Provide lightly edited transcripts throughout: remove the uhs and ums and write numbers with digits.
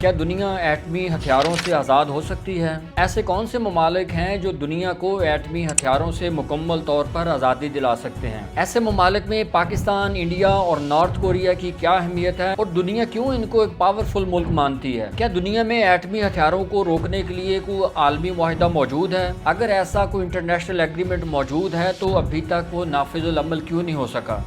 کیا دنیا ایٹمی ہتھیاروں سے آزاد ہو سکتی ہے؟ ایسے کون سے ممالک ہیں جو دنیا کو ایٹمی ہتھیاروں سے مکمل طور پر آزادی دلا سکتے ہیں؟ ایسے ممالک میں پاکستان، انڈیا اور نارتھ کوریا کی کیا اہمیت ہے اور دنیا کیوں ان کو ایک پاورفل ملک مانتی ہے؟ کیا دنیا میں ایٹمی ہتھیاروں کو روکنے کے لیے کوئی عالمی معاہدہ موجود ہے؟ اگر ایسا کوئی انٹرنیشنل ایگریمنٹ موجود ہے تو ابھی تک وہ نافذ العمل کیوں نہیں ہو سکا؟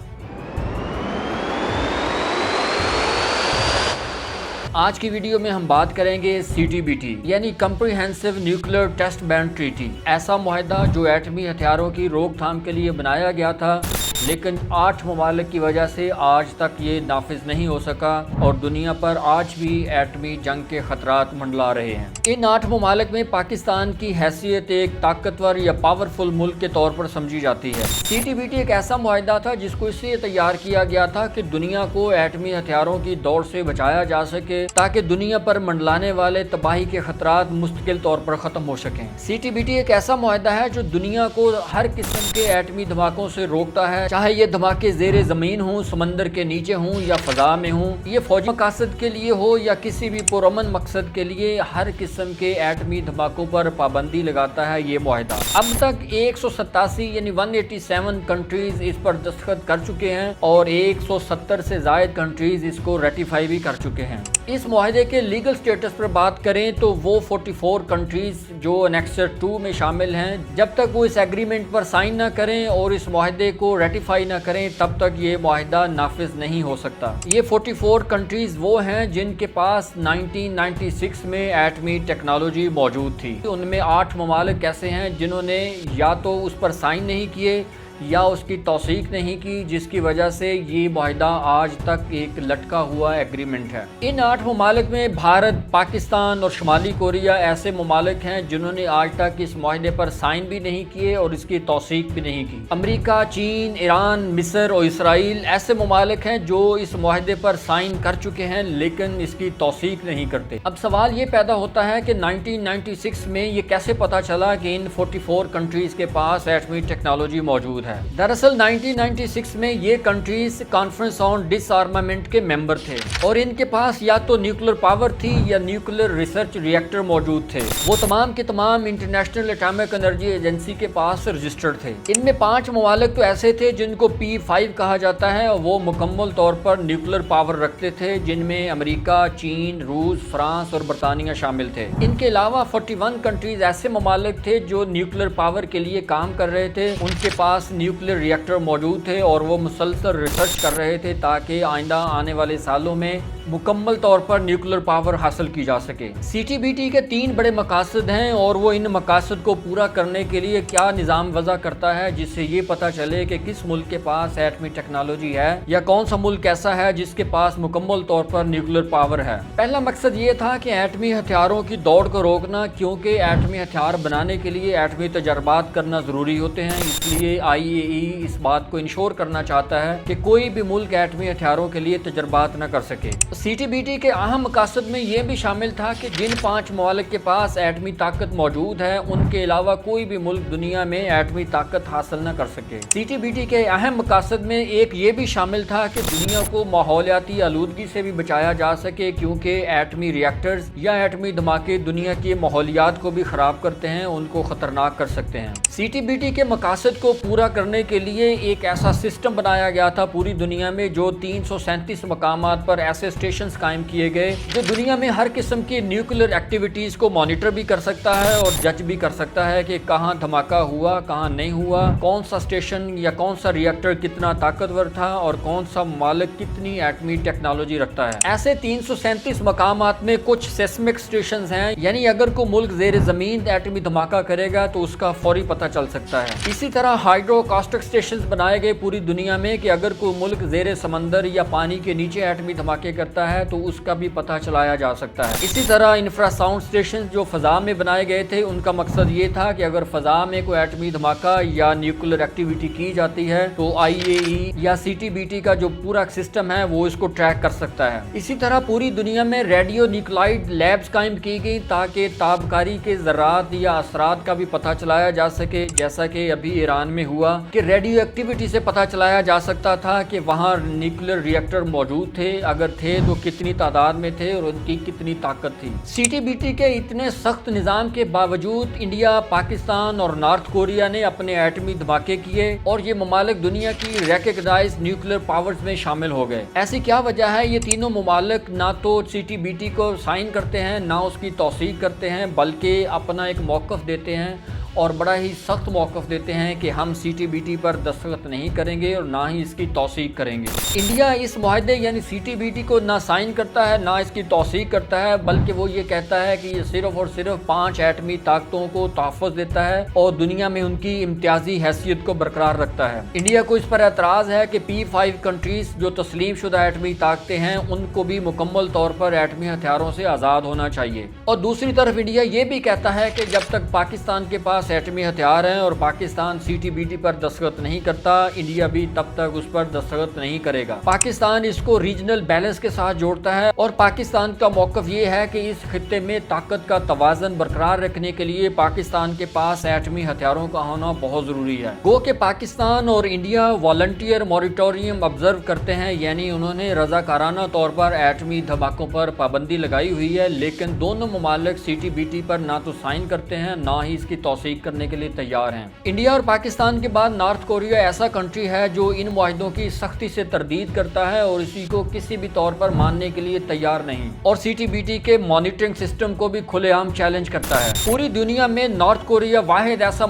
آج کی ویڈیو میں ہم بات کریں گے CTBT یعنی comprehensive nuclear test ban treaty, ایسا معاہدہ جو ایٹمی ہتھیاروں کی روک تھام کے لیے بنایا گیا تھا، لیکن 8 ممالک کی وجہ سے آج تک یہ نافذ نہیں ہو سکا اور دنیا پر آج بھی ایٹمی جنگ کے خطرات منڈلا رہے ہیں۔ ان 8 ممالک میں پاکستان کی حیثیت ایک طاقتور یا پاورفل ملک کے طور پر سمجھی جاتی ہے۔ CTBT ایک ایسا معاہدہ تھا جس کو اس لیے تیار کیا گیا تھا کہ دنیا کو ایٹمی ہتھیاروں کی دوڑ سے بچایا جا سکے تاکہ دنیا پر منڈلانے والے تباہی کے خطرات مستقل طور پر ختم ہو سکیں۔ CTBT ایک ایسا معاہدہ ہے جو دنیا کو ہر قسم کے ایٹمی دھماکوں سے روکتا ہے، چاہے یہ دھماکے زیر زمین ہوں، سمندر کے نیچے ہوں یا فضا میں ہوں، یہ فوجی مقاصد کے لیے ہو یا کسی بھی پرامن مقصد کے لیے، ہر قسم کے ایٹمی دھماکوں پر پابندی لگاتا ہے یہ معاہدہ۔ اب تک 187 یعنی 187 کنٹریز اس پر دستخط کر چکے ہیں اور 170 سے زائد کنٹریز اس کو ریٹیفائی بھی کر چکے ہیں۔ اس معاہدے کے لیگل سٹیٹس پر بات کریں تو وہ 44 کنٹریز جو انیکسر 2 میں شامل ہیں، جب تک وہ اس ایگریمنٹ پر سائن نہ کریں اور اس معاہدے کو ریٹیفائی نہ کریں تب تک یہ معاہدہ نافذ نہیں ہو سکتا۔ یہ 44 کنٹریز وہ ہیں جن کے پاس 1996 میں ایٹمی ٹیکنالوجی موجود تھی۔ ان میں 8 ممالک ایسے ہیں جنہوں نے یا تو اس پر سائن نہیں کیے یا اس کی توثیق نہیں کی، جس کی وجہ سے یہ معاہدہ آج تک ایک لٹکا ہوا ایگریمنٹ ہے۔ ان 8 ممالک میں بھارت، پاکستان اور شمالی کوریا ایسے ممالک ہیں جنہوں نے آج تک اس معاہدے پر سائن بھی نہیں کیے اور اس کی توثیق بھی نہیں کی۔ امریکہ، چین، ایران، مصر اور اسرائیل ایسے ممالک ہیں جو اس معاہدے پر سائن کر چکے ہیں لیکن اس کی توثیق نہیں کرتے۔ اب سوال یہ پیدا ہوتا ہے کہ 1996 میں یہ کیسے پتا چلا کہ ان 44 کنٹریز کے پاس ایٹمی ٹیکنالوجی موجود ہے؟ دراصل 1996 میں یہ countries conference on disarmament کے ممبر تھے اور ان کے پاس یا تو نیوکلیر پاور تھی یا نیوکلیر ریسرچ ری ایکٹر موجود تھے۔ وہ تمام کے تمام انٹرنیشنل اٹامک انرجی ایجنسی کے پاس رجسٹرڈ تھے۔ ان میں 5 ممالک تو ایسے تھے جن کو P5 کہا جاتا ہے اور وہ مکمل طور پر نیوکلیر پاور رکھتے تھے، جن میں امریکہ، چین، روس، فرانس اور برطانیہ شامل تھے۔ ان کے علاوہ 41 کنٹریز ایسے ممالک تھے جو نیوکلیر پاور کے لیے کام کر رہے تھے، ان کے پاس نیوکلیر ری ایکٹر موجود تھے اور وہ مسلسل ریسرچ کر رہے تھے تاکہ آئندہ آنے والے سالوں میں مکمل طور پر نیوکلیر پاور حاصل کی جا سکے۔ CTBT کے 3 بڑے مقاصد ہیں اور وہ ان مقاصد کو پورا کرنے کے لیے کیا نظام وضع کرتا ہے جس سے یہ پتہ چلے کہ کس ملک کے پاس ایٹمی ٹیکنالوجی ہے یا کون سا ملک ایسا ہے جس کے پاس مکمل طور پر نیوکلیر پاور ہے۔ پہلا مقصد یہ تھا کہ ایٹمی ہتھیاروں کی دوڑ کو روکنا، کیونکہ ایٹمی ہتھیار بنانے کے لیے ایٹمی تجربات کرنا ضروری ہوتے ہیں، اس لیے IAEA اس بات کو انشور کرنا چاہتا ہے کہ کوئی بھی ملک ایٹمی ہتھیاروں کے لیے تجربات نہ کر سکے۔ CTBT کے اہم مقاصد میں یہ بھی شامل تھا کہ جن 5 ممالک کے پاس ایٹمی طاقت موجود ہے ان کے علاوہ کوئی بھی ملک دنیا میں ایٹمی طاقت حاصل نہ کر سکے۔ CTBT کے اہم مقاصد میں ایک یہ بھی شامل تھا کہ دنیا کو ماحولیاتی آلودگی سے بھی بچایا جا سکے، کیونکہ ایٹمی ری ایکٹرز یا ایٹمی دھماکے دنیا کے ماحولیات کو بھی خراب کرتے ہیں، ان کو خطرناک کر سکتے ہیں۔ CTBT کے مقاصد کو پورا کرنے کے لیے ایک ایسا سسٹم بنایا گیا تھا پوری دنیا میں، جو 337 مقامات پر ایسے اسٹیشنز قائم کیے گئے جو دنیا میں ہر قسم کی نیوکلیر ایکٹیویٹیز کو مانیٹر بھی کر سکتا ہے اور جج بھی کر سکتا ہے کہ کہاں دھماکہ ہوا، کہاں نہیں ہوا، کون سا اسٹیشن یا کون سا ری ایکٹر کتنا طاقتور تھا اور کون سا ممالک کتنی ایٹمی ٹیکنالوجی رکھتا ہے۔ ایسے 337 مقامات میں کچھ سیسمک اسٹیشنز ہیں، یعنی اگر کوئی ملک زیر زمین ایٹمی دھماکہ کرے گا تو اس کا فوری پتہ چل سکتا ہے۔ اسی طرح ہائیڈرو کاسٹک اسٹیشنز بنائے گئے پوری دنیا میں کہ اگر کوئی ملک زیر سمندر یا پانی کے نیچے ایٹمی دھماکے کرتا ہے تو اس کا بھی پتہ چلایا جا سکتا ہے۔ اسی طرح انفرا ساؤنڈ اسٹیشن جو فضا میں بنائے گئے تھے، ان کا مقصد یہ تھا کہ اگر فضا میں کوئی ایٹمی دھماکہ یا نیوکلیر ایکٹیویٹی کی جاتی ہے تو IAEA یا CTBT کا جو پورا سسٹم ہے وہ اس کو ٹریک کر سکتا ہے۔ اسی طرح پوری دنیا میں ریڈیو نیوکلائڈ لیبز قائم کی گئی تاکہ تابکاری کے ذرات یا اثرات کا بھی پتہ چلایا جا سکے، جیسا کہ ابھی ایران میں ہوا کہ ریڈیو ایکٹیویٹی سے پتہ چلایا جا سکتا تھا کہ وہاں نیوکلیر ری ایکٹر موجود تھے، اگر تھے تو کتنی تعداد میں تھے اور ان کی کتنی طاقت تھی۔ CTBT کے اتنے سخت نظام کے باوجود انڈیا، پاکستان اور نارتھ کوریا نے اپنے ایٹمی دھماکے کیے اور یہ ممالک دنیا کی ریکگنائز نیوکلیر پاورز میں شامل ہو گئے۔ ایسی کیا وجہ ہے؟ یہ تینوں ممالک نہ تو CTBT کو سائن کرتے ہیں، نہ اس کی توثیق کرتے ہیں، بلکہ اپنا ایک موقف دیتے ہیں اور بڑا ہی سخت موقف دیتے ہیں کہ ہم CTBT پر دستخط نہیں کریں گے اور نہ ہی اس کی توثیق کریں گے۔ انڈیا اس معاہدے یعنی CTBT کو نہ سائن کرتا ہے، نہ اس کی توثیق کرتا ہے، بلکہ وہ یہ کہتا ہے کہ یہ صرف اور صرف 5 ایٹمی طاقتوں کو تحفظ دیتا ہے اور دنیا میں ان کی امتیازی حیثیت کو برقرار رکھتا ہے۔ انڈیا کو اس پر اعتراض ہے کہ P5 کنٹریز جو تسلیم شدہ ایٹمی طاقتیں ہیں ان کو بھی مکمل طور پر ایٹمی ہتھیاروں سے آزاد ہونا چاہیے۔ اور دوسری طرف انڈیا یہ بھی کہتا ہے کہ جب تک پاکستان کے پاس ایٹمی ہتھیار ہیں اور پاکستان CTBT پر دستخط نہیں کرتا، انڈیا بھی تب تک اس پر دستخط نہیں کرے گا۔ پاکستان اس کو ریجنل بیلنس کے ساتھ جوڑتا ہے اور پاکستان کا موقف یہ ہے کہ اس خطے میں طاقت کا توازن برقرار رکھنے کے لیے پاکستان کے پاس ایٹمی ہتھیاروں کا ہونا بہت ضروری ہے۔ گو کہ پاکستان اور انڈیا والنٹیئر موریٹوریم آبزرو کرتے ہیں، یعنی انہوں نے رضاکارانہ طور پر ایٹمی دھماکوں پر پابندی لگائی ہوئی ہے، لیکن دونوں ممالک CTBT پر نہ تو سائن کرتے ہیں، نہ ہی اس کی توثیق کرنے کے لیے تیار ہیں۔ انڈیا اور پاکستان کے بعد نارتھ کوریا ایسا کنٹری ہے جو ان معاہدوں کی سختی سے تردید کرتا ہے اور اسی کو کسی بھی طور پر ماننے کے لیے تیار نہیں، اور CTBT کے مانیٹرنگ سسٹم کو بھی کھلے عام چیلنج کرتا ہے۔ پوری دنیا میں نارتھ کوریا واحد ایسا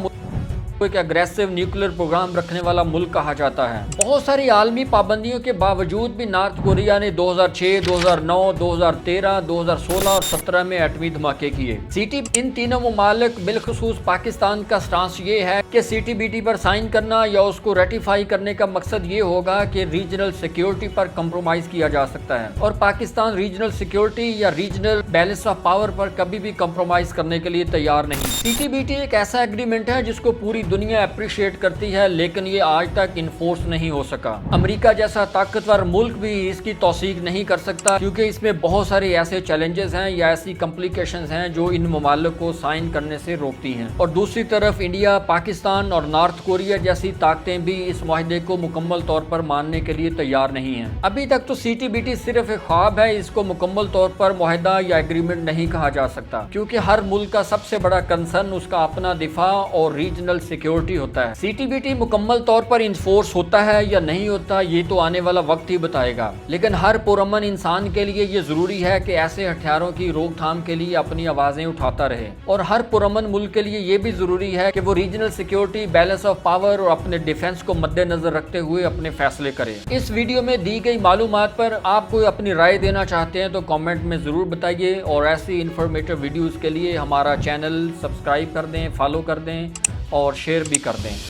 ایک اگریسو نیوکلیر پروگرام رکھنے والا ملک کہا جاتا ہے۔ بہت ساری عالمی پابندیوں کے باوجود بھی نارتھ کوریا نے 2006، 2009، 2013، 2016 اور 2017 میں ایٹمی دھماکے کیے۔ ان تینوں ممالک بالخصوص پاکستان کا سٹانس یہ ہے کہ CTBT پر سائن کرنا یا اس کو ریٹیفائی کرنے کا مقصد یہ ہوگا کہ ریجنل سیکیورٹی پر کمپرومائز کیا جا سکتا ہے، اور پاکستان ریجنل سیکیورٹی یا ریجنل بیلنس آف پاور پر کبھی بھی کمپرومائز کرنے کے لیے تیار نہیں۔ CTBT ایک ایسا ایگریمنٹ ہے جس کو پوری دنیا اپریشیٹ کرتی ہے، لیکن یہ آج تک انفورس نہیں ہو سکا۔ امریکہ جیسا طاقتور ملک بھی اس کی توثیق نہیں کر سکتا، کیونکہ اس میں بہت سارے ایسے چیلنجز ہیں یا ایسی کمپلیکیشنز ہیں جو ان ممالک کو سائن کرنے سے روکتی ہیں۔ اور دوسری طرف انڈیا، پاکستان اور نارتھ کوریا جیسی طاقتیں بھی اس معاہدے کو مکمل طور پر ماننے کے لیے تیار نہیں ہیں۔ ابھی تک تو CTBT صرف ایک خواب ہے، اس کو مکمل طور پر معاہدہ یا ایگریمنٹ نہیں کہا جا سکتا، کیونکہ ہر ملک کا سب سے بڑا کنسرن اس کا اپنا دفاع اور ریجنل سیکیورٹی ہوتا ہے۔ CTBT مکمل طور پر انفورس ہوتا ہے یا نہیں ہوتا یہ تو آنے والا وقت ہی بتائے گا، لیکن ہر پرامن انسان کے لیے یہ ضروری ہے کہ ایسے ہتھیاروں کی روک تھام کے لیے اپنی آوازیں اٹھاتا رہے، اور ہر پرامن ملک کے لیے یہ بھی ضروری ہے کہ وہ regional security, balance of power اور اپنے ڈیفنس کو مد نظر رکھتے ہوئے اپنے فیصلے کرے۔ اس ویڈیو میں دی گئی معلومات پر آپ کوئی اپنی رائے دینا چاہتے ہیں تو کامنٹ میں ضرور بتائیے، اور ایسی انفارمیٹیو ویڈیوز کے لیے ہمارا چینل سبسکرائب کر دیں، فالو کر دیں اور شیئر بھی کر دیں۔